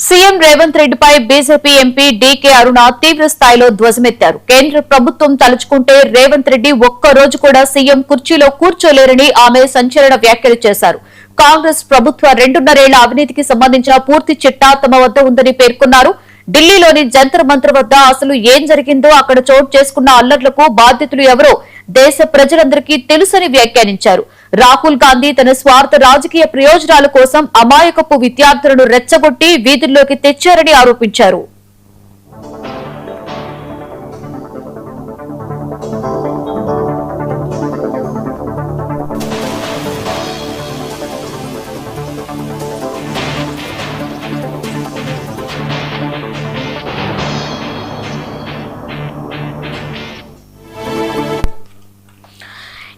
CM Revanth రెడ్డిపై BJP MP DK అరుణ తీవ్ర స్థాయిలో ధ్వజమెత్తారు. కేంద్ర ప్రభుత్వం తలుచుకుంటే రేవంత్ రెడ్డి ఒక్క రోజు కూడా సీఎం కుర్చీలో కూర్చోలేరని ఆమె సంచలన వ్యాఖ్యలు చేశారు. కాంగ్రెస్ ప్రభుత్వ 2.5 ఏళ్ల అవినీతికి సంబంధించిన పూర్తి చిట్టా తమ వద్ద ఉందని పేర్కొన్నారు. ఢిల్లీలోని జంతర్ మంతర్ వద్ద అసలు ఏం జరిగిందో, అక్కడ చోటు చేసుకున్న అల్లర్లకు బాధ్యతలు ఎవరో దేశ ప్రజలందరికీ తెలుసని వ్యాఖ్యానించారు. రాహుల్ గాంధీ తన స్వార్థ రాజకీయ ప్రయోజనాల కోసం అమాయకపు విద్యార్థులను రెచ్చగొట్టి వీధుల్లోకి తెచ్చారని ఆరోపించారు.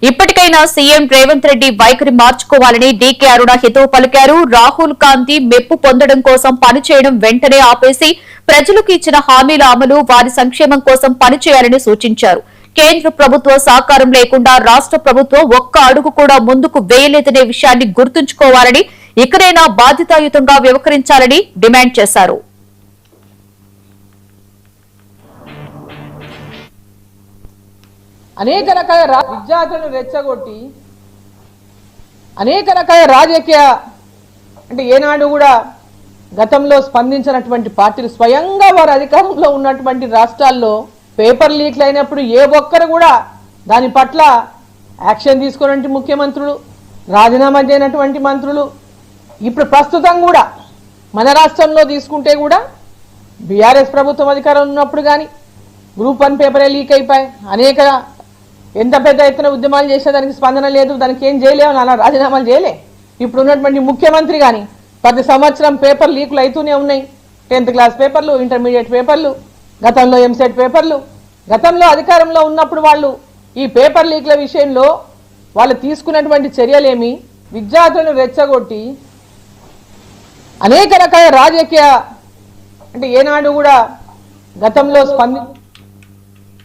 ఇప్పటికైనా సీఎం రేవంత్ రెడ్డి వైఖరి మార్చుకోవాలని డీకే అరుణ హితవు పలికారు. రాహుల్ గాంధీ మెప్పు పొందడం కోసం పనిచేయడం వెంటనే ఆపేసి ప్రజలకు ఇచ్చిన హామీల అమలు, వారి సంక్షేమం కోసం పనిచేయాలని సూచించారు. కేంద్ర ప్రభుత్వ సహకారం లేకుండా రాష్ట్ర ప్రభుత్వం ఒక్క అడుగు కూడా ముందుకు వేయలేదనే విషయాన్ని గుర్తుంచుకోవాలని, ఇకనైనా బాధ్యతాయుతంగా వ్యవహరించాలని డిమాండ్ చేశారు. అనేక రకాల విద్యార్థులను రెచ్చగొట్టి అనేక రకాల రాజకీయ అంటే ఏనాడు కూడా గతంలో స్పందించినటువంటి పార్టీలు స్వయంగా వారు అధికారంలో ఉన్నటువంటి రాష్ట్రాల్లో పేపర్ లీక్లు అయినప్పుడు ఏ ఒక్కరు కూడా దాని పట్ల యాక్షన్ తీసుకున్నటువంటి ముఖ్యమంత్రులు, రాజీనామా చేయనటువంటి మంత్రులు, ఇప్పుడు ప్రస్తుతం కూడా మన రాష్ట్రంలో తీసుకుంటే కూడా బీఆర్ఎస్ ప్రభుత్వం అధికారంలో ఉన్నప్పుడు కానీ గ్రూప్ 1 పేపరే లీక్ అయిపోయి అనేక ఎంత పెద్ద ఎత్తున ఉద్యమాలు చేసే దానికి స్పందన లేదు, దానికి ఏం చేయలేవు, అలా రాజీనామాలు చేయలే. ఇప్పుడు ఉన్నటువంటి ముఖ్యమంత్రి కానీ ప్రతి సంవత్సరం పేపర్ లీకులు అవుతూనే ఉన్నాయి. 10th క్లాస్ పేపర్లు, ఇంటర్మీడియట్ పేపర్లు, గతంలో ఎంసెట్ పేపర్లు. గతంలో అధికారంలో ఉన్నప్పుడు వాళ్ళు ఈ పేపర్ లీక్ల విషయంలో వాళ్ళు తీసుకున్నటువంటి చర్యలేమి, విద్యార్థులను రెచ్చగొట్టి అనేక రకాల రాజకీయ అంటే ఏనాడు కూడా గతంలో